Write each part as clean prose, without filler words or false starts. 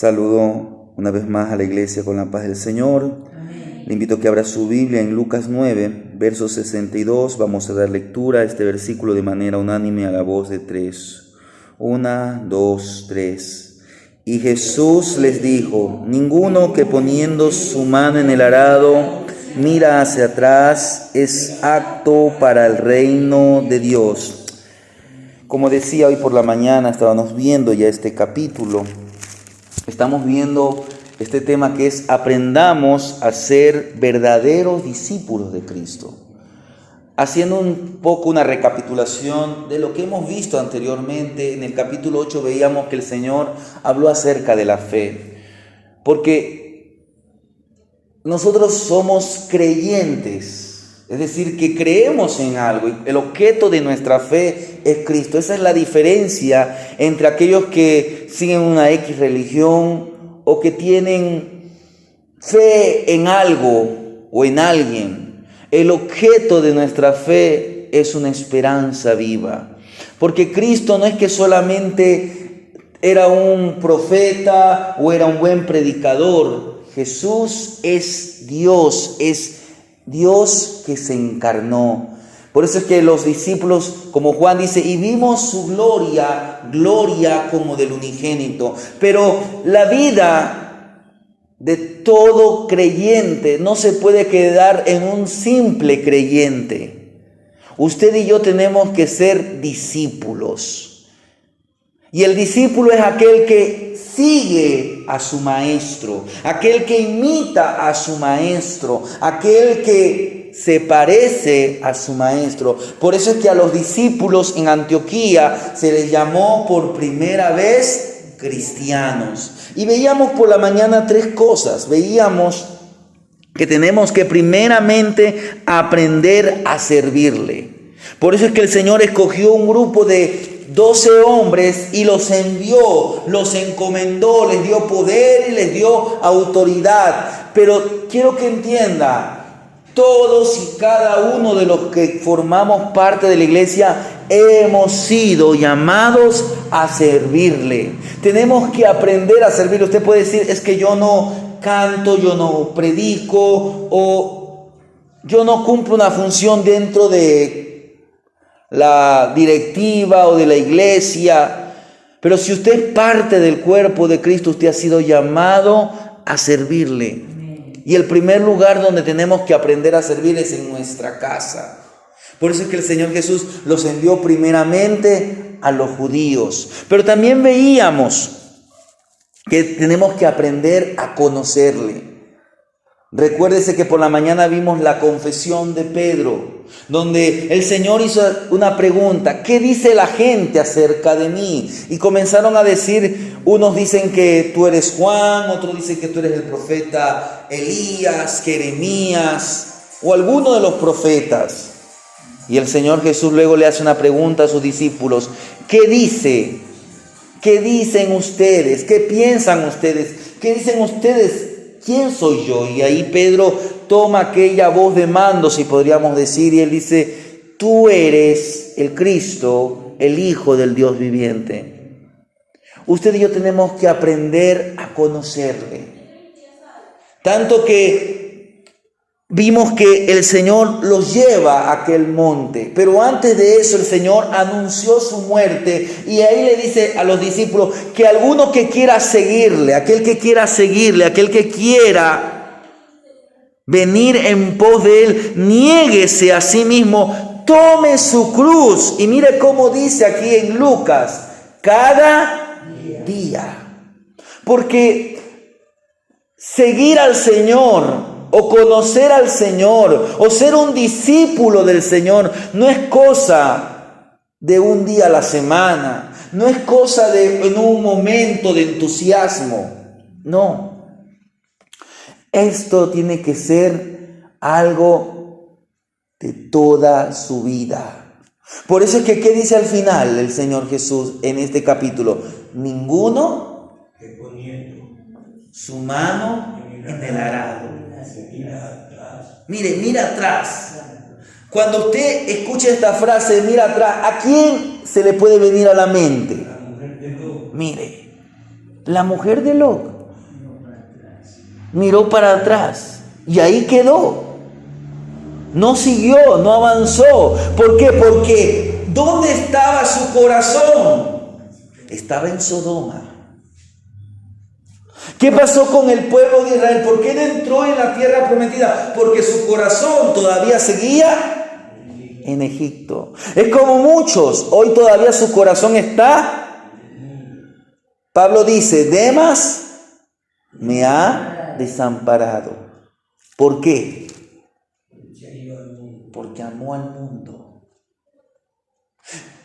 Saludo una vez más a la iglesia con la paz del Señor. Amén. Le invito a que abra su Biblia en Lucas 9, verso 62. Vamos a dar lectura a este versículo de manera unánime a la voz de 3. 1, 2, 3. Y Jesús les dijo: ninguno que poniendo su mano en el arado mira hacia atrás es apto para el reino de Dios. Como decía, hoy por la mañana estábamos viendo ya este capítulo. Estamos viendo este tema que es: aprendamos a ser verdaderos discípulos de Cristo. Haciendo un poco una recapitulación de lo que hemos visto anteriormente, en el capítulo 8 veíamos que el Señor habló acerca de la fe. Porque nosotros somos creyentes. Es decir, que creemos en algo y el objeto de nuestra fe es Cristo. Esa es la diferencia entre aquellos que siguen una X religión o que tienen fe en algo o en alguien. El objeto de nuestra fe es una esperanza viva. Porque Cristo no es que solamente era un profeta o era un buen predicador. Jesús es Dios, Dios que se encarnó. Por eso es que los discípulos, como Juan dice, y vimos su gloria como del unigénito. Pero la vida de todo creyente no se puede quedar en un simple creyente. Usted y yo tenemos que ser discípulos. Y el discípulo es aquel que sigue a su maestro, aquel que imita a su maestro, aquel que se parece a su maestro. Por eso es que a los discípulos en Antioquía se les llamó por primera vez cristianos. Y veíamos por la mañana tres cosas. Veíamos que tenemos que primeramente aprender a servirle. Por eso es que el Señor escogió un grupo de 12 hombres y los envió, los encomendó, les dio poder y les dio autoridad. Pero quiero que entienda, todos y cada uno de los que formamos parte de la iglesia hemos sido llamados a servirle. Tenemos que aprender a servirle. Usted puede decir: es que yo no canto, yo no predico o yo no cumplo una función dentro de la directiva o de la iglesia. Pero si usted es parte del cuerpo de Cristo, usted ha sido llamado a servirle. Y el primer lugar donde tenemos que aprender a servir es en nuestra casa. Por eso es que el Señor Jesús los envió primeramente a los judíos. Pero también veíamos que tenemos que aprender a conocerle. Recuérdese que por la mañana vimos la confesión de Pedro, donde el Señor hizo una pregunta: ¿qué dice la gente acerca de mí? Y comenzaron a decir, unos dicen que tú eres Juan, otros dicen que tú eres el profeta Elías, Jeremías o alguno de los profetas. Y el Señor Jesús luego le hace una pregunta a sus discípulos: ¿qué dice? ¿Qué dicen ustedes? ¿Qué piensan ustedes? ¿Qué dicen ustedes? ¿Quién soy yo? Y ahí Pedro toma aquella voz de mando, si podríamos decir, y él dice: tú eres el Cristo, el Hijo del Dios viviente. Usted y yo tenemos que aprender a conocerle. Tanto que vimos que el Señor los lleva a aquel monte, pero antes de eso el Señor anunció su muerte, y ahí le dice a los discípulos que alguno que quiera seguirle, aquel que quiera venir en pos de él, niéguese a sí mismo, tome su cruz. Y mire cómo dice aquí en Lucas: cada día. Porque seguir al Señor o conocer al Señor o ser un discípulo del Señor no es cosa de un día a la semana, no es cosa de en un momento de entusiasmo. No, esto tiene que ser algo de toda su vida. Por eso es que, ¿qué dice al final el Señor Jesús en este capítulo? Ninguno que poniendo su mano en el arado. Mira atrás. Cuando usted escucha esta frase, mira atrás, ¿a quién se le puede venir a la mente? Mire, La mujer de Lot miró para atrás y ahí quedó. No siguió, no avanzó. ¿Por qué? Porque ¿dónde estaba su corazón? Estaba en Sodoma. ¿Qué pasó con el pueblo de Israel? ¿Por qué no entró en la tierra prometida? Porque su corazón todavía seguía en Egipto. Es como muchos, hoy todavía su corazón está. Pablo dice, Demas me ha desamparado. ¿Por qué? Porque amó al mundo.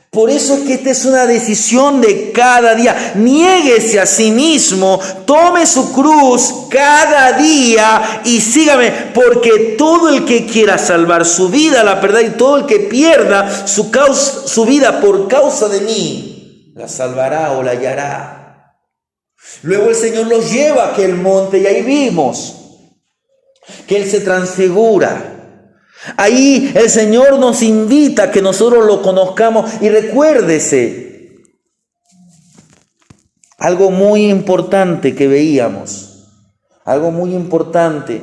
Por eso es que esta es una decisión de cada día. Niéguese a sí mismo, tome su cruz cada día y sígame, porque todo el que quiera salvar su vida la perderá, y todo el que pierda su vida por causa de mí, la salvará o la hallará. Luego el Señor los lleva a aquel monte y ahí vimos que Él se transfigura. Ahí el Señor nos invita a que nosotros lo conozcamos. Y recuérdese algo muy importante que veíamos, algo muy importante,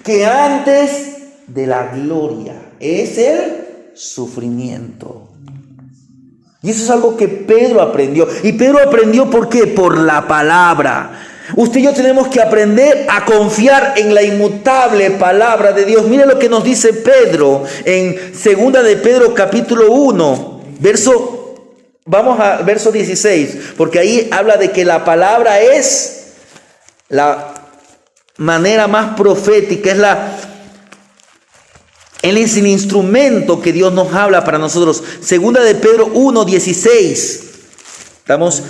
que antes de la gloria es el sufrimiento. Y eso es algo que Pedro aprendió. ¿Y Pedro aprendió por qué? Por la palabra. Usted y yo tenemos que aprender a confiar en la inmutable palabra de Dios. Mire lo que nos dice Pedro en 2 de Pedro capítulo 1, vamos a verso 16, porque ahí habla de que la palabra es la manera más profética, Él es el instrumento que Dios nos habla para nosotros. 2 de Pedro 1, 16. Estamos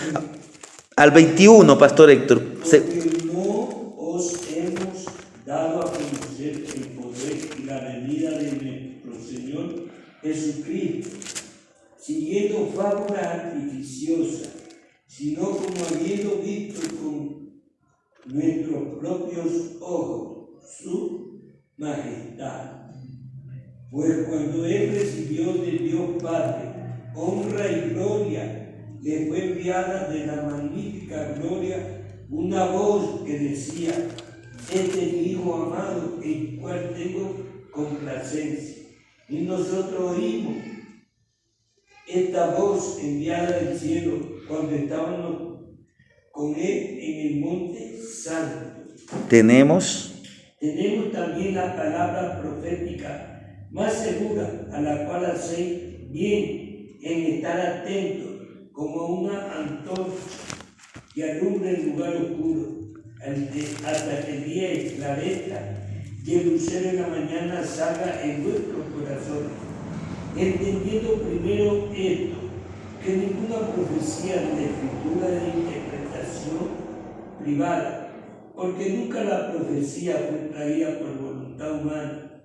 al 21, Pastor Héctor. Porque no os hemos dado a conocer el poder y la venida de nuestro Señor Jesucristo, siguiendo fábulas artificiosas, sino como habiendo visto con nuestros propios ojos su majestad. Pues cuando Él recibió de Dios Padre honra y gloria, le fue enviada de la magnífica gloria una voz que decía: este es mi Hijo amado, en el cual tengo complacencia. Y nosotros oímos esta voz enviada del cielo cuando estábamos con Él en el monte santo. Tenemos también la palabra profética más segura, a la cual hacéis bien en estar atentos como una antorcha que alumbra el lugar oscuro hasta que el día esclarezca y el lucero en la mañana salga en vuestros corazones, entendiendo primero esto, que ninguna profecía de escritura de interpretación privada, porque nunca la profecía fue traída por voluntad humana,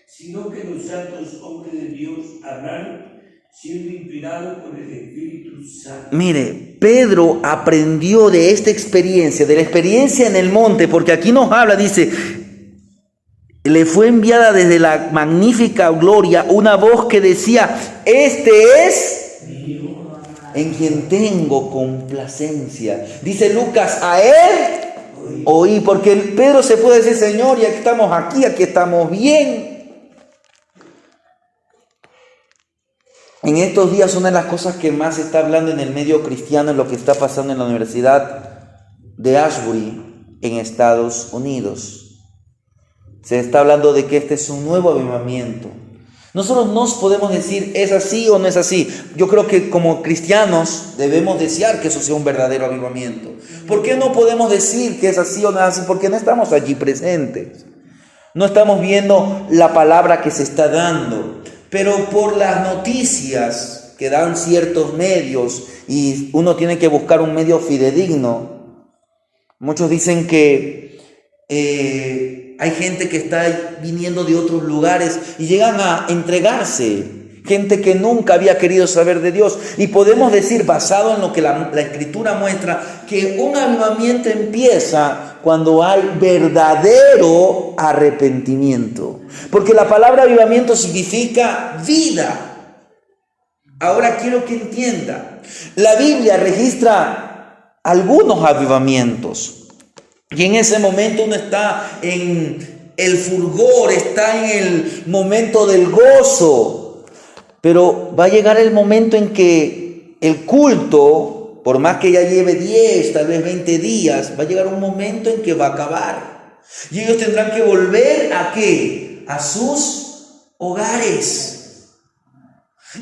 sino que los santos hombres de Dios hablaron siendo inspirados por el Espíritu Santo. Mire, Pedro aprendió de esta experiencia, de la experiencia en el monte, porque aquí nos habla, dice, le fue enviada desde la magnífica gloria una voz que decía: este es en quien tengo complacencia. Dice Lucas, a él oí, porque Pedro se puede decir: Señor, ya que estamos aquí estamos bien. En estos días una de las cosas que más se está hablando en el medio cristiano es lo que está pasando en la Universidad de Ashbury en Estados Unidos. Se está hablando de que este es un nuevo avivamiento. Nosotros no podemos decir es así o no es así. Yo creo que como cristianos debemos desear que eso sea un verdadero avivamiento. ¿Por qué no podemos decir que es así o no es así? Porque no estamos allí presentes. No estamos viendo la palabra que se está dando. Pero por las noticias que dan ciertos medios, y uno tiene que buscar un medio fidedigno, muchos dicen que hay gente que está viniendo de otros lugares y llegan a entregarse, gente que nunca había querido saber de Dios. Y podemos decir, basado en lo que la Escritura muestra, que un avivamiento empieza cuando hay verdadero arrepentimiento. Porque la palabra avivamiento significa vida. Ahora quiero que entienda, la Biblia registra algunos avivamientos. Y en ese momento uno está en el fulgor, está en el momento del gozo. Pero va a llegar el momento en que el culto, por más que ya lleve 10, tal vez 20 días, va a llegar un momento en que va a acabar. Y ellos tendrán que volver ¿a qué? A sus hogares.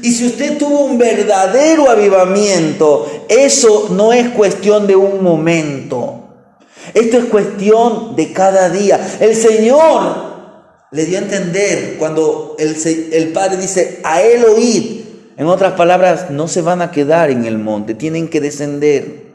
Y si usted tuvo un verdadero avivamiento, eso no es cuestión de un momento. Esto es cuestión de cada día. El Señor le dio a entender cuando el Padre dice, a Él oíd. En otras palabras, no se van a quedar en el monte, tienen que descender.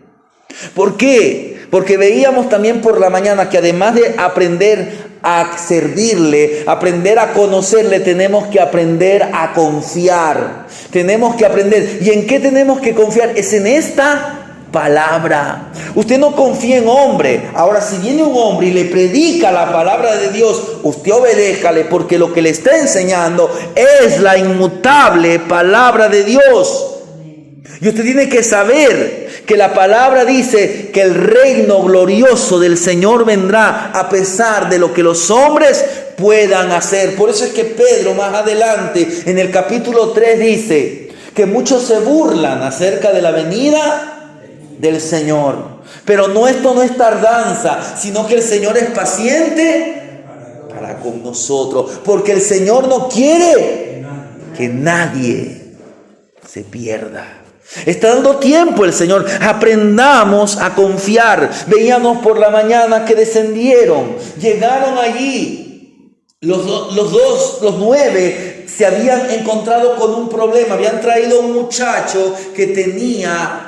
¿Por qué? Porque veíamos también por la mañana que además de aprender a servirle, aprender a conocerle, tenemos que aprender a confiar. Tenemos que aprender. ¿Y en qué tenemos que confiar? Es en esta palabra. Usted no confía en hombre. Ahora, si viene un hombre y le predica la palabra de Dios, usted obedézcale, porque lo que le está enseñando es la inmutable palabra de Dios. Y usted tiene que saber que la palabra dice que el reino glorioso del Señor vendrá a pesar de lo que los hombres puedan hacer. Por eso es que Pedro más adelante en el capítulo 3 dice que muchos se burlan acerca de la venida del Señor. Pero esto no es tardanza, sino que el Señor es paciente para con nosotros. Porque el Señor no quiere que nadie se pierda. Está dando tiempo el Señor. Aprendamos a confiar. Veíamos por la mañana que descendieron. Llegaron allí. Los 9 se habían encontrado con un problema. Habían traído un muchacho que tenía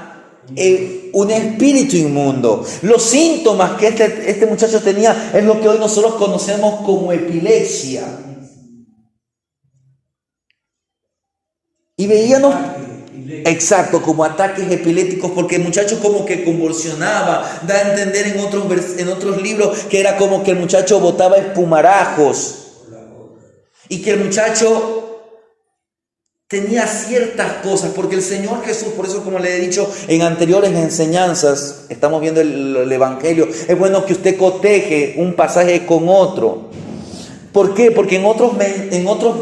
un espíritu inmundo. Los síntomas que este muchacho tenía es lo que hoy nosotros conocemos como epilepsia. Y veíamos... Exacto, como ataques epilépticos, porque el muchacho como que convulsionaba. Da a entender en otros libros que era como que el muchacho botaba espumarajos y que el muchacho tenía ciertas cosas, porque el Señor Jesús, por eso como le he dicho en anteriores enseñanzas, estamos viendo el Evangelio, es bueno que usted coteje un pasaje con otro. ¿Por qué? Porque en otros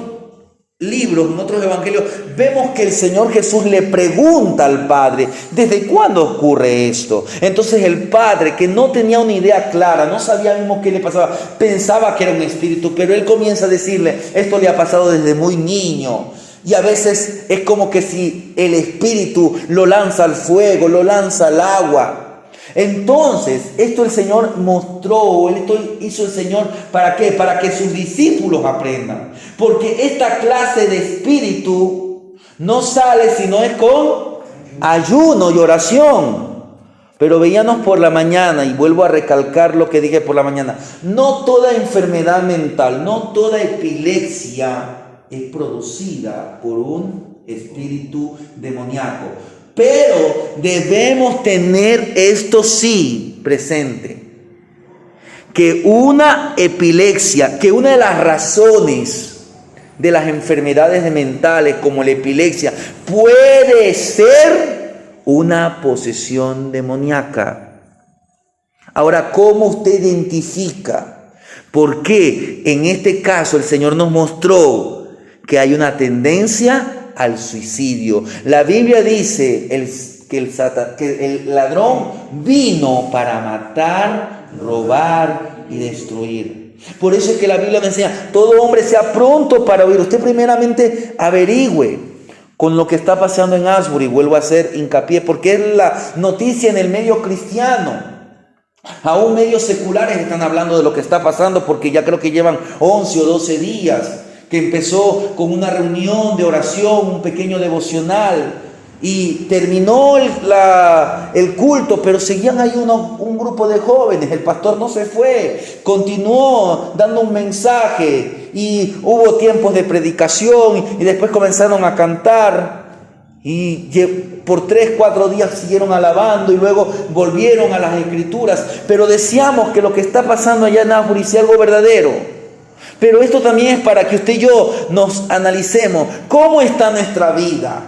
libros, en otros evangelios, vemos que el Señor Jesús le pregunta al Padre, ¿desde cuándo ocurre esto? Entonces el Padre, que no tenía una idea clara, no sabía mismo qué le pasaba, pensaba que era un espíritu, pero él comienza a decirle, esto le ha pasado desde muy niño. Y a veces es como que si el espíritu lo lanza al fuego, lo lanza al agua. Entonces, esto el Señor mostró, esto hizo el Señor, ¿para qué? Para que sus discípulos aprendan. Porque esta clase de espíritu no sale si no es con ayuno y oración. Pero veíamos por la mañana, y vuelvo a recalcar lo que dije por la mañana, no toda enfermedad mental, no toda epilepsia es producida por un espíritu demoníaco. Pero debemos tener esto sí presente, que una epilepsia, que una de las razones de las enfermedades mentales como la epilepsia puede ser una posesión demoníaca. Ahora, ¿cómo usted identifica? ¿Por qué en este caso el Señor nos mostró que hay una tendencia al suicidio? La Biblia dice que el ladrón vino para matar, robar y destruir. Por eso es que la Biblia me enseña, todo hombre sea pronto para oír. Usted primeramente averigüe con lo que está pasando en Asbury. Vuelvo a hacer hincapié porque es la noticia en el medio cristiano. Aún medios seculares están hablando de lo que está pasando porque ya creo que llevan 11 o 12 días que empezó con una reunión de oración, un pequeño devocional, y terminó el culto, pero seguían ahí un grupo de jóvenes. El pastor no se fue, continuó dando un mensaje, y hubo tiempos de predicación, y después comenzaron a cantar, y por 3-4 días siguieron alabando, y luego volvieron a las escrituras. Pero deseamos que lo que está pasando allá en Asbury sea algo verdadero. Pero esto también es para que usted y yo nos analicemos cómo está nuestra vida.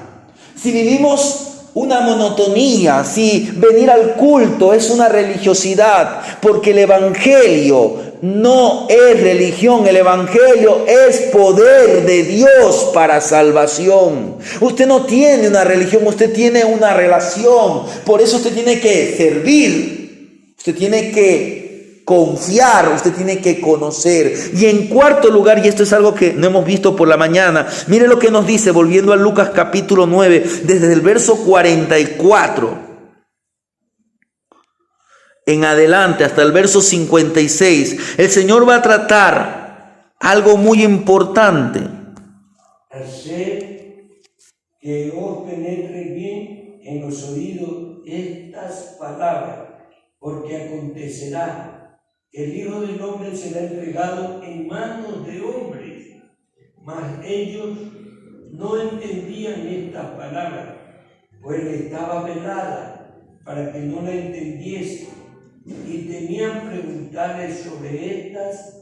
Si vivimos una monotonía, si venir al culto es una religiosidad, porque el Evangelio no es religión, el Evangelio es poder de Dios para salvación. Usted no tiene una religión, usted tiene una relación. Por eso usted tiene que servir, usted tiene que confiar, usted tiene que conocer. Y en cuarto lugar, y esto es algo que no hemos visto por la mañana, mire lo que nos dice, volviendo a Lucas capítulo 9, desde el verso 44 en adelante hasta el verso 56, el Señor va a tratar algo muy importante. Hacer que os penetre bien en los oídos estas palabras, porque acontecerá que el Hijo del Hombre será entregado en manos de hombres, mas ellos no entendían estas palabras, pues le estaba velada para que no la entendiese, y temían preguntarle sobre estas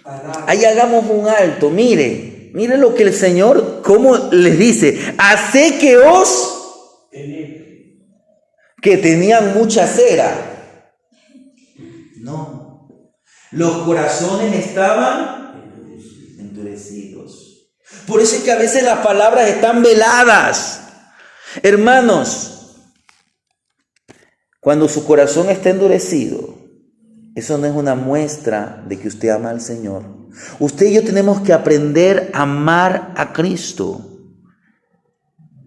palabras. Ahí hagamos un alto, mire lo que el Señor, cómo les dice, hace que os penetre. Que tenían mucha cera. No, los corazones estaban endurecidos. Por eso es que a veces las palabras están veladas. Hermanos, cuando su corazón está endurecido, eso no es una muestra de que usted ama al Señor. Usted y yo tenemos que aprender a amar a Cristo.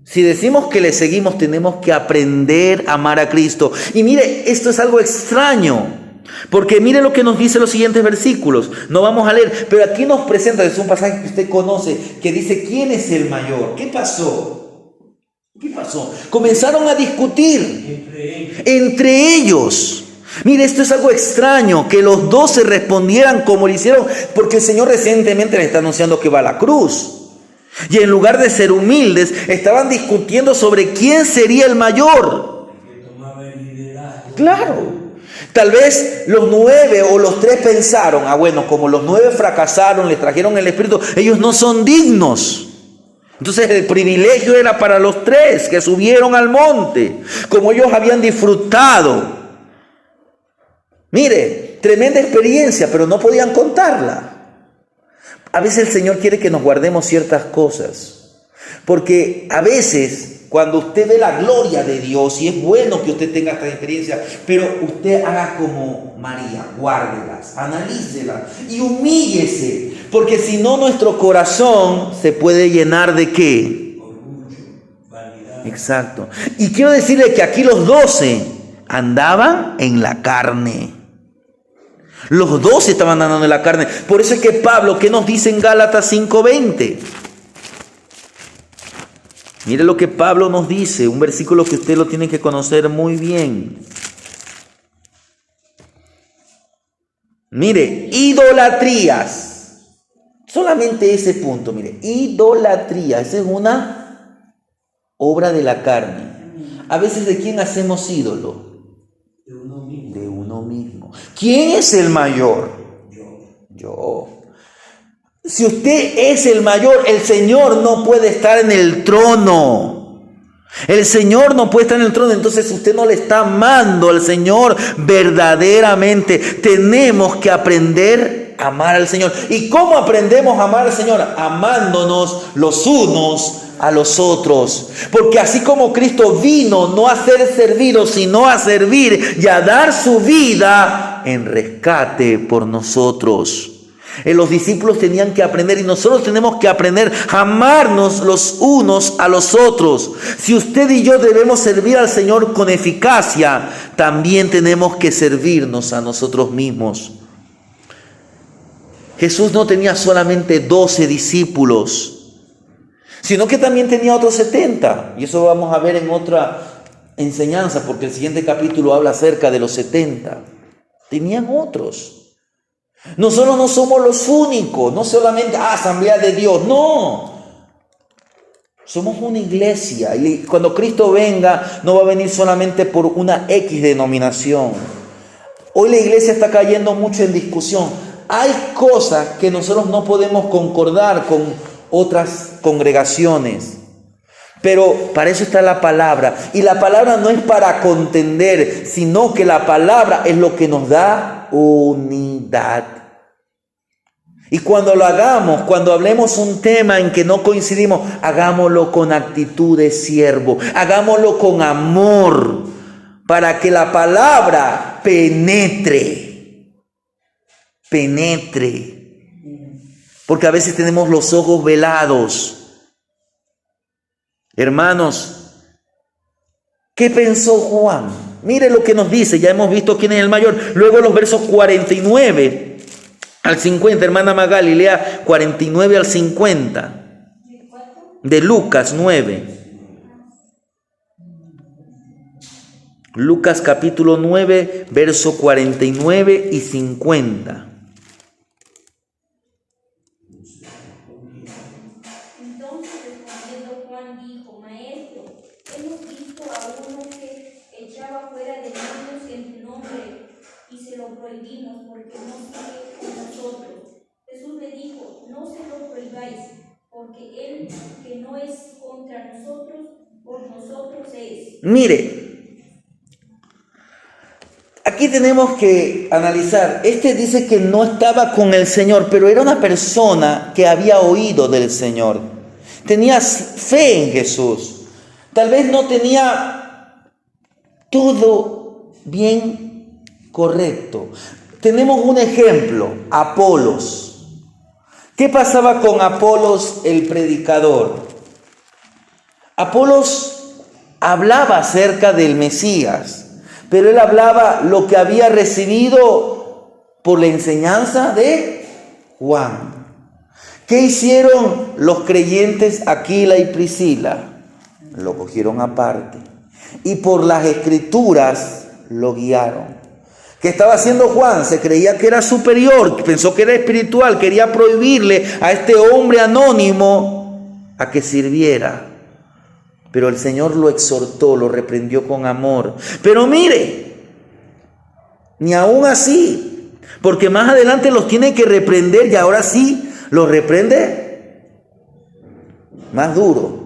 Si decimos que le seguimos, tenemos que aprender a amar a Cristo. Y mire, esto es algo extraño, porque mire lo que nos dice los siguientes versículos. No vamos a leer, pero aquí nos presenta, es un pasaje que usted conoce, que dice, ¿quién es el mayor? ¿Qué pasó? ¿Qué pasó? Comenzaron a discutir entre ellos. Mire, esto es algo extraño, que los dos se respondieran como lo hicieron, porque el Señor recientemente les está anunciando que va a la cruz. Y en lugar de ser humildes, estaban discutiendo sobre quién sería el mayor. Claro. Tal vez los 9 o los 3 pensaron, bueno, como los 9 fracasaron, les trajeron el Espíritu, ellos no son dignos. Entonces el privilegio era para los 3 que subieron al monte, como ellos habían disfrutado. Mire, tremenda experiencia, pero no podían contarla. A veces el Señor quiere que nos guardemos ciertas cosas, porque a veces cuando usted ve la gloria de Dios, y es bueno que usted tenga esta experiencia, pero usted haga como María, guárdelas, analícelas y humíllese, porque si no nuestro corazón se puede llenar de ¿qué? Orgullo, vanidad. Exacto. Y quiero decirle que aquí los 12 andaban en la carne. Los 12 estaban andando en la carne. Por eso es que Pablo, ¿qué nos dice en Gálatas 5:20? Mire lo que Pablo nos dice, un versículo que usted lo tiene que conocer muy bien. Mire, idolatrías. Solamente ese punto, mire, idolatría, esa es una obra de la carne. A veces, ¿de quién hacemos ídolo? De uno mismo. De uno mismo. ¿Quién es el mayor? Yo. Si usted es el mayor, el Señor no puede estar en el trono. El Señor no puede estar en el trono, entonces usted no le está amando al Señor verdaderamente. Tenemos que aprender a amar al Señor. ¿Y cómo aprendemos a amar al Señor? Amándonos los unos a los otros. Porque así como Cristo vino no a ser servido, sino a servir y a dar su vida en rescate por nosotros. Los discípulos tenían que aprender, y nosotros tenemos que aprender a amarnos los unos a los otros. Si usted y yo debemos servir al Señor con eficacia, también tenemos que servirnos a nosotros mismos. Jesús no tenía solamente 12 discípulos, sino que también tenía otros 70. Y eso vamos a ver en otra enseñanza, porque el siguiente capítulo habla acerca de los 70. Tenían otros. Nosotros no somos los únicos, no solamente Asamblea de Dios, no. Somos una iglesia, y cuando Cristo venga no va a venir solamente por una X denominación. Hoy la iglesia está cayendo mucho en discusión. Hay cosas que nosotros no podemos concordar con otras congregaciones, Pero para eso está la palabra. Y la palabra no es para contender, sino que la palabra es lo que nos da unidad. Y cuando lo hagamos, cuando hablemos un tema en que no coincidimos, hagámoslo con actitud de siervo, hagámoslo con amor, para que la palabra penetre. Porque a veces tenemos los ojos velados. Hermanos, ¿qué pensó Juan? Mire lo que nos dice, ya hemos visto quién es el mayor. Luego los versos 49 al 50, hermana Magali, lea 49 al 50 de Lucas 9. Lucas capítulo 9, verso 49 y 50. Mire, aquí tenemos que analizar. Este dice que no estaba con el Señor, pero era una persona que había oído del Señor. Tenía fe en Jesús. Tal vez no tenía todo bien correcto. Tenemos un ejemplo, Apolos. ¿Qué pasaba con Apolos el predicador? Apolos hablaba acerca del Mesías, pero él hablaba lo que había recibido por la enseñanza de Juan. ¿Qué hicieron los creyentes Aquila y Priscila? Lo cogieron aparte y por las escrituras lo guiaron. ¿Qué estaba haciendo Juan? Se creía que era superior, pensó que era espiritual, quería prohibirle a este hombre anónimo a que sirviera. Pero el Señor lo exhortó, lo reprendió con amor. Pero mire, ni aún así, porque más adelante los tiene que reprender y ahora sí los reprende más duro.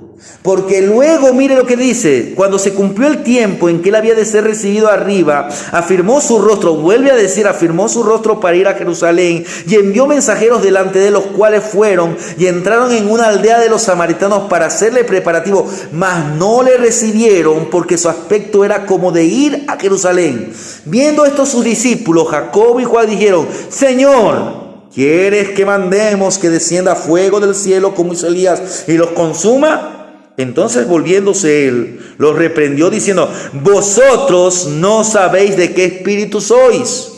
Porque luego, mire lo que dice, cuando se cumplió el tiempo en que él había de ser recibido arriba, afirmó su rostro, vuelve a decir, afirmó su rostro para ir a Jerusalén y envió mensajeros delante de los cuales fueron y entraron en una aldea de los samaritanos para hacerle preparativo, mas no le recibieron porque su aspecto era como de ir a Jerusalén. Viendo esto sus discípulos, Jacobo y Juan dijeron, Señor, ¿quieres que mandemos que descienda fuego del cielo como hizo Elías y los consuma? Entonces volviéndose él, los reprendió diciendo, vosotros no sabéis de qué espíritu sois,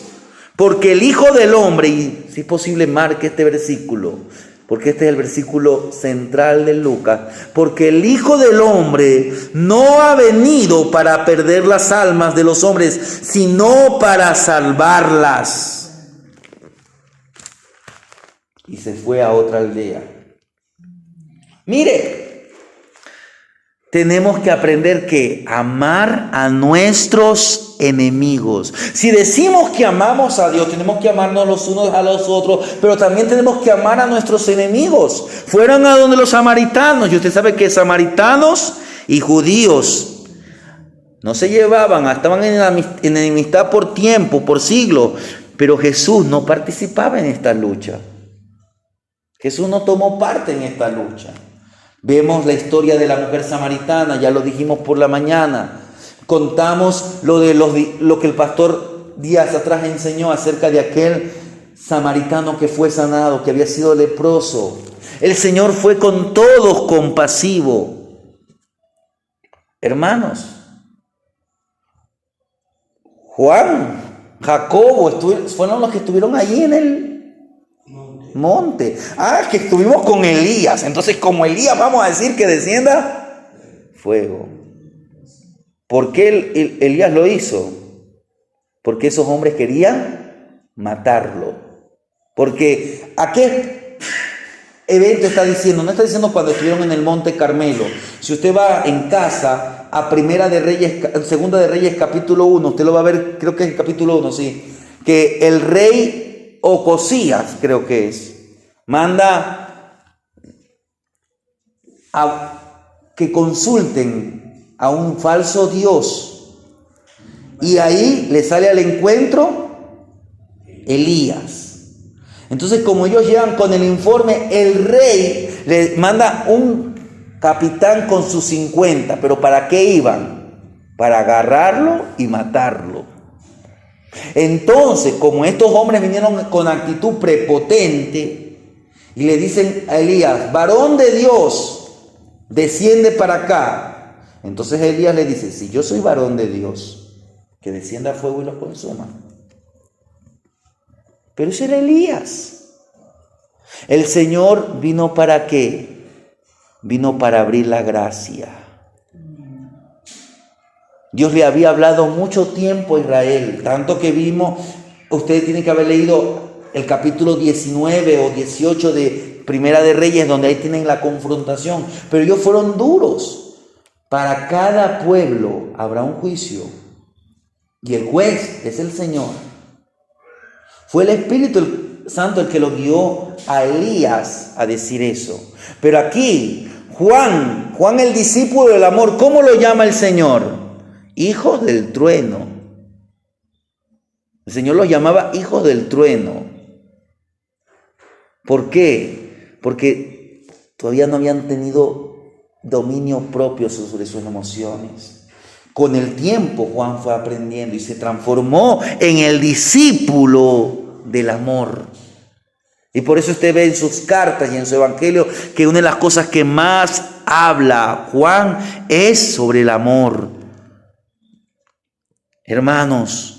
porque el Hijo del Hombre, y si es posible marque este versículo, porque este es el versículo central de Lucas, porque el Hijo del Hombre no ha venido para perder las almas de los hombres, sino para salvarlas. Y se fue a otra aldea. Mire, tenemos que aprender que amar a nuestros enemigos. Si decimos que amamos a Dios, tenemos que amarnos los unos a los otros, pero también tenemos que amar a nuestros enemigos. Fueron a donde los samaritanos, y usted sabe que samaritanos y judíos no se llevaban, estaban en enemistad por tiempo, por siglos, pero Jesús no participaba en esta lucha. Jesús no tomó parte en esta lucha. Vemos la historia de la mujer samaritana, ya lo dijimos por la mañana. Contamos lo que el pastor días atrás enseñó acerca de aquel samaritano que fue sanado, que había sido leproso. El Señor fue con todos compasivo. Hermanos, Juan, Jacobo, fueron los que estuvieron allí en el monte. Que estuvimos con Elías. Entonces, como Elías, vamos a decir que descienda fuego. ¿Por qué Elías lo hizo? Porque esos hombres querían matarlo. Porque ¿a qué evento está diciendo? No está diciendo cuando estuvieron en el monte Carmelo. Si usted va en casa a Segunda de Reyes capítulo 1, usted lo va a ver, creo que es el capítulo 1, sí, que el rey Ocosías, creo que es, manda que consulten a un falso Dios. Y ahí le sale al encuentro Elías. Entonces, como ellos llegan con el informe, el rey le manda un capitán con sus 50. ¿Pero para qué iban? Para agarrarlo y matarlo. Entonces, como estos hombres vinieron con actitud prepotente y le dicen a Elías, varón de Dios, desciende para acá. Entonces Elías le dice, si yo soy varón de Dios, que descienda fuego y los consuma. Pero ese era Elías. El Señor vino ¿para qué? Vino para abrir la gracia. Dios le había hablado mucho tiempo a Israel, tanto que vimos, ustedes tienen que haber leído el capítulo 19 o 18 de Primera de Reyes, donde ahí tienen la confrontación, pero ellos fueron duros. Para cada pueblo habrá un juicio y el juez es el Señor. Fue el Espíritu Santo el que lo guió a Elías a decir eso. Pero aquí, Juan el discípulo del amor, ¿cómo lo llama el Señor? Hijos del trueno. El Señor los llamaba hijos del trueno. ¿Por qué? Porque todavía no habían tenido dominio propio sobre sus emociones. Con el tiempo Juan fue aprendiendo y se transformó en el discípulo del amor. Y por eso usted ve en sus cartas y en su evangelio que una de las cosas que más habla Juan es sobre el amor. Hermanos,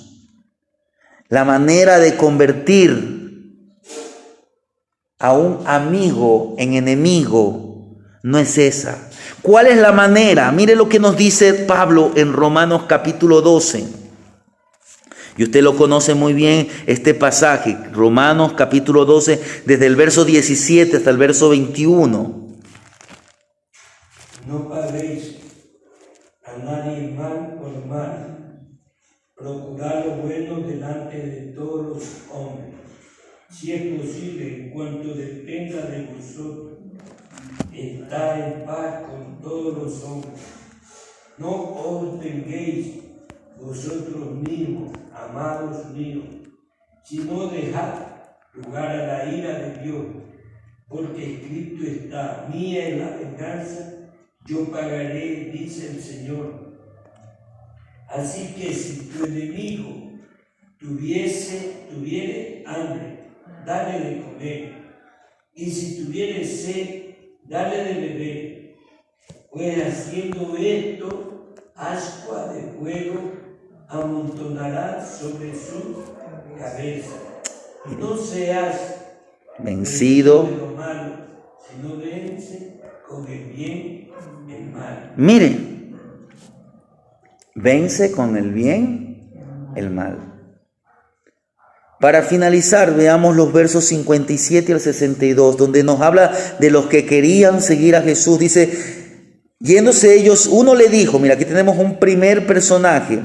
la manera de convertir a un amigo en enemigo no es esa. ¿Cuál es la manera? Mire lo que nos dice Pablo en Romanos capítulo 12. Y usted lo conoce muy bien, este pasaje, Romanos capítulo 12, desde el verso 17 hasta el verso 21. No paguéis a nadie mal por mal. Procurad lo bueno delante de todos los hombres. Si es posible, en cuanto dependa de vosotros, estad en paz con todos los hombres. No os venguéis vosotros mismos, amados míos, sino dejad lugar a la ira de Dios, porque escrito está, mía es la venganza, yo pagaré, dice el Señor. Así que si tu enemigo tuviere hambre, dale de comer, y si tuviere sed, dale de beber, pues haciendo esto, ascua de fuego amontonará sobre su cabeza. No seas vencido de lo malo, sino vence con el bien el mal. Mire, vence con el bien el mal. Para finalizar, veamos los versos 57 al 62, donde nos habla de los que querían seguir a Jesús. Dice, yéndose ellos, uno le dijo, mira, aquí tenemos un primer personaje.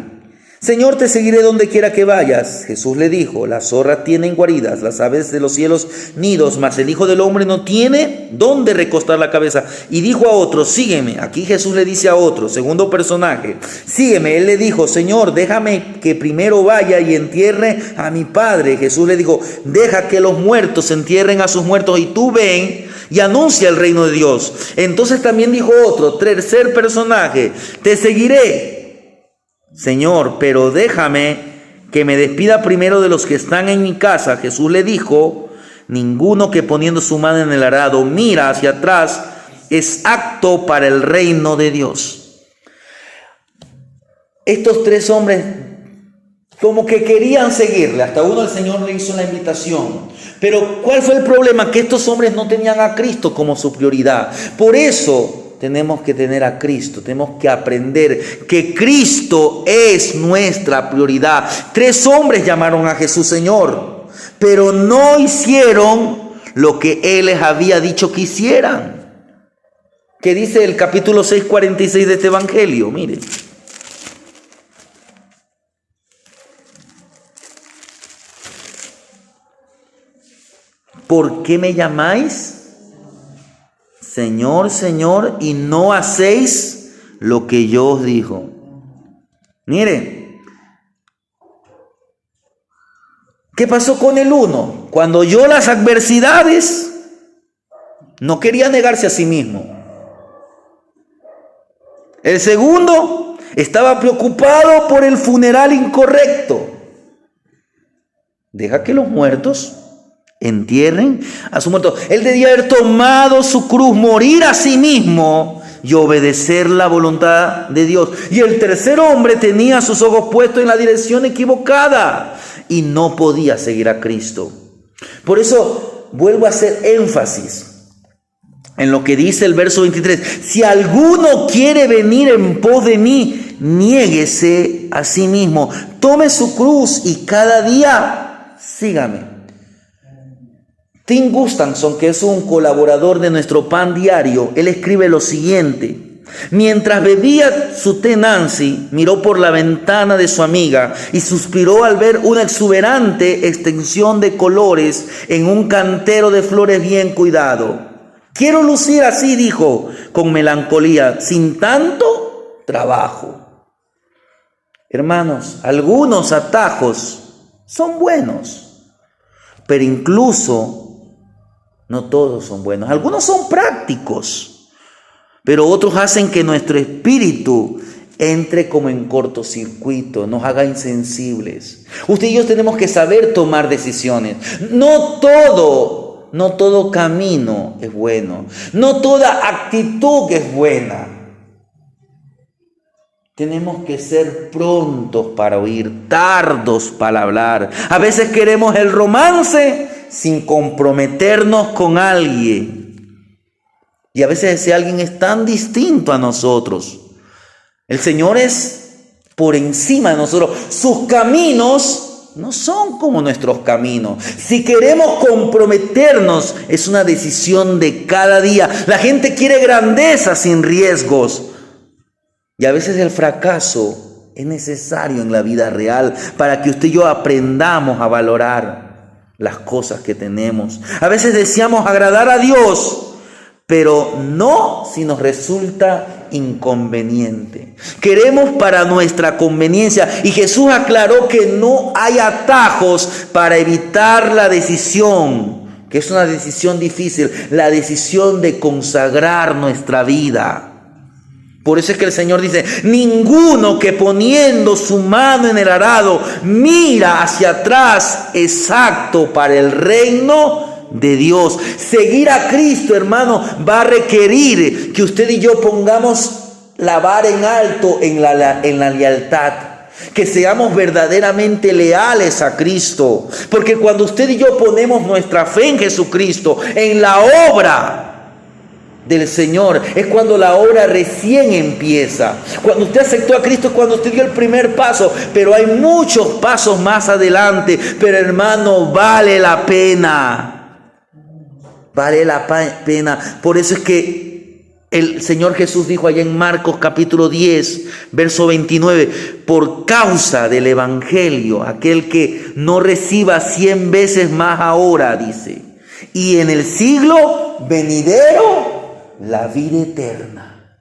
Señor, te seguiré donde quiera que vayas. Jesús le dijo, las zorras tienen guaridas, las aves de los cielos nidos, mas el Hijo del Hombre no tiene dónde recostar la cabeza. Y dijo a otro, sígueme. Aquí Jesús le dice a otro, segundo personaje, sígueme. Él le dijo, Señor, déjame que primero vaya y entierre a mi Padre. Jesús le dijo, deja que los muertos entierren a sus muertos y tú ven y anuncia el reino de Dios. Entonces también dijo otro, tercer personaje, te seguiré, Señor, pero déjame que me despida primero de los que están en mi casa. Jesús le dijo, ninguno que poniendo su mano en el arado mira hacia atrás es apto para el reino de Dios. Estos tres hombres como que querían seguirle, hasta uno el Señor le hizo la invitación. Pero ¿cuál fue el problema? Que estos hombres no tenían a Cristo como su prioridad. Por eso tenemos que tener a Cristo, tenemos que aprender que Cristo es nuestra prioridad. Tres hombres llamaron a Jesús Señor, pero no hicieron lo que Él les había dicho que hicieran. ¿Qué dice el capítulo 6, 46 de este evangelio? Mire. ¿Por qué me llamáis Señor, Señor, y no hacéis lo que yo os digo. Mire, ¿qué pasó con el uno? Cuando oyó las adversidades, no quería negarse a sí mismo. El segundo estaba preocupado por el funeral incorrecto. Deja que los muertos entierren a su muerto. Él debía haber tomado su cruz, morir a sí mismo y obedecer la voluntad de Dios. Y el tercer hombre tenía sus ojos puestos en la dirección equivocada y no podía seguir a Cristo. Por eso vuelvo a hacer énfasis en lo que dice el verso 23. Si alguno quiere venir en pos de mí, niéguese a sí mismo, tome su cruz y cada día sígame. Tim Gustafson, que es un colaborador de nuestro Pan Diario, él escribe lo siguiente: mientras bebía su té Nancy, miró por la ventana de su amiga y suspiró al ver una exuberante extensión de colores en un cantero de flores bien cuidado. Quiero lucir así, dijo con melancolía, sin tanto trabajo. Hermanos, algunos atajos son buenos, pero incluso no todos son buenos. Algunos son prácticos, pero otros hacen que nuestro espíritu entre como en cortocircuito, nos haga insensibles. Usted y yo tenemos que saber tomar decisiones. No todo camino es bueno. No toda actitud es buena. Tenemos que ser prontos para oír, tardos para hablar. A veces queremos el romance sin comprometernos con alguien. Y a veces ese alguien es tan distinto a nosotros. El Señor es por encima de nosotros. Sus caminos no son como nuestros caminos. Si queremos comprometernos, es una decisión de cada día. La gente quiere grandeza sin riesgos. Y a veces el fracaso es necesario en la vida real para que usted y yo aprendamos a valorar las cosas que tenemos. A veces deseamos agradar a Dios, pero no si nos resulta inconveniente. Queremos para nuestra conveniencia. Y Jesús aclaró que no hay atajos para evitar la decisión, que es una decisión difícil, la decisión de consagrar nuestra vida. Por eso es que el Señor dice: ninguno que poniendo su mano en el arado mira hacia atrás es apto para el reino de Dios. Seguir a Cristo, hermano, va a requerir que usted y yo pongamos la vara en alto en la lealtad. Que seamos verdaderamente leales a Cristo. Porque cuando usted y yo ponemos nuestra fe en Jesucristo, en la obra del Señor, es cuando la obra recién empieza. Cuando usted aceptó a Cristo es cuando usted dio el primer paso, pero hay muchos pasos más adelante. Pero hermano, vale la pena. Vale la pena. Por eso es que el Señor Jesús dijo allá en Marcos capítulo 10, verso 29, por causa del Evangelio, aquel que no reciba 100 veces más ahora, dice, y en el siglo venidero la vida eterna.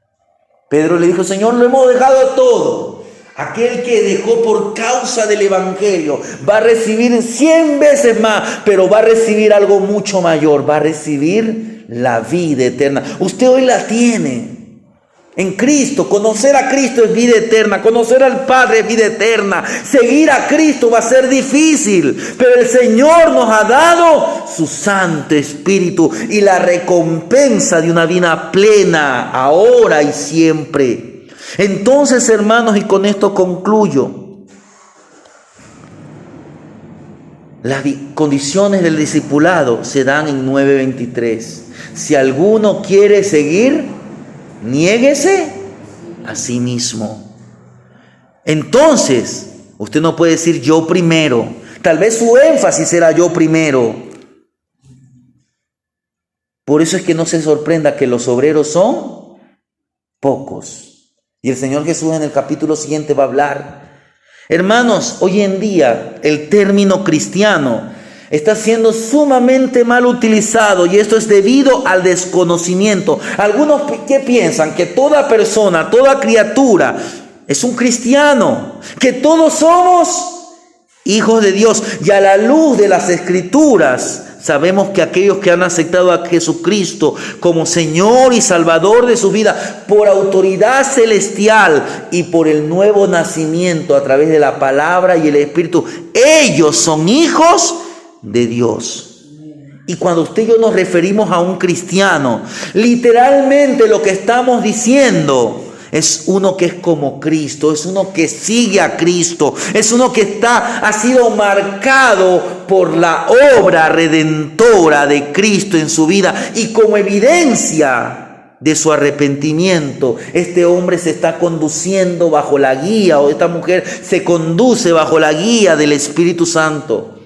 Pedro le dijo: Señor, lo hemos dejado todo. Aquel que dejó por causa del Evangelio va a recibir 100 veces más, pero va a recibir algo mucho mayor. Va a recibir la vida eterna. Usted hoy la tiene en Cristo. Conocer a Cristo es vida eterna. Conocer al Padre es vida eterna. Seguir a Cristo va a ser difícil, pero el Señor nos ha dado su Santo Espíritu y la recompensa de una vida plena, ahora y siempre. Entonces, hermanos, y con esto concluyo, las condiciones del discipulado se dan en 9:23. Si alguno quiere seguir, niéguese a sí mismo. Entonces, usted no puede decir yo primero. Tal vez su énfasis será yo primero. Por eso es que no se sorprenda que los obreros son pocos. Y el Señor Jesús en el capítulo siguiente va a hablar. Hermanos, hoy en día el término cristiano está siendo sumamente mal utilizado, y esto es debido al desconocimiento. Algunos que piensan que toda persona, toda criatura es un cristiano, que todos somos hijos de Dios, y a la luz de las Escrituras sabemos que aquellos que han aceptado a Jesucristo como Señor y Salvador de su vida por autoridad celestial y por el nuevo nacimiento a través de la palabra y el Espíritu, ellos son hijos de Dios. Y cuando usted y yo nos referimos a un cristiano, literalmente lo que estamos diciendo es uno que es como Cristo, es uno que sigue a Cristo, es uno que ha sido marcado por la obra redentora de Cristo en su vida, y como evidencia de su arrepentimiento, este hombre se está conduciendo bajo la guía, o esta mujer se conduce bajo la guía del Espíritu Santo.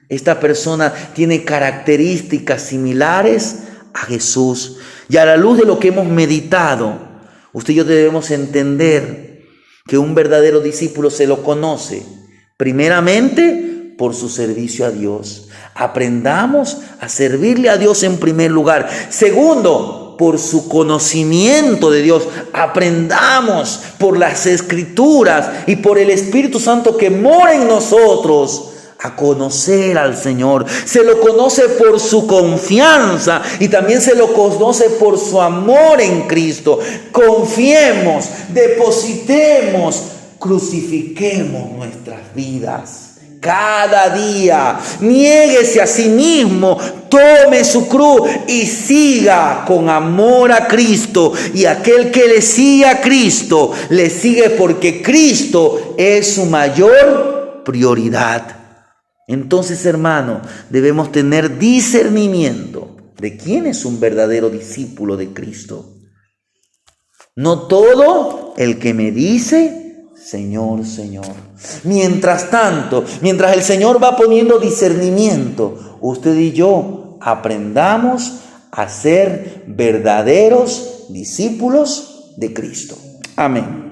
Esta persona tiene características similares a Jesús, y a la luz de lo que hemos meditado, usted y yo debemos entender que un verdadero discípulo se lo conoce primeramente por su servicio a Dios. Aprendamos a servirle a Dios en primer lugar. Segundo, por su conocimiento de Dios. Aprendamos por las Escrituras y por el Espíritu Santo que mora en nosotros a conocer al Señor. Se lo conoce por su confianza y también se lo conoce por su amor en Cristo. Confiemos, depositemos, crucifiquemos nuestras vidas cada día. Niéguese a sí mismo, tome su cruz y siga con amor a Cristo. Y aquel que le sigue a Cristo, le sigue porque Cristo es su mayor prioridad. Entonces, hermano, debemos tener discernimiento de quién es un verdadero discípulo de Cristo. No todo el que me dice, Señor, Señor. Mientras tanto, mientras el Señor va poniendo discernimiento, usted y yo aprendamos a ser verdaderos discípulos de Cristo. Amén.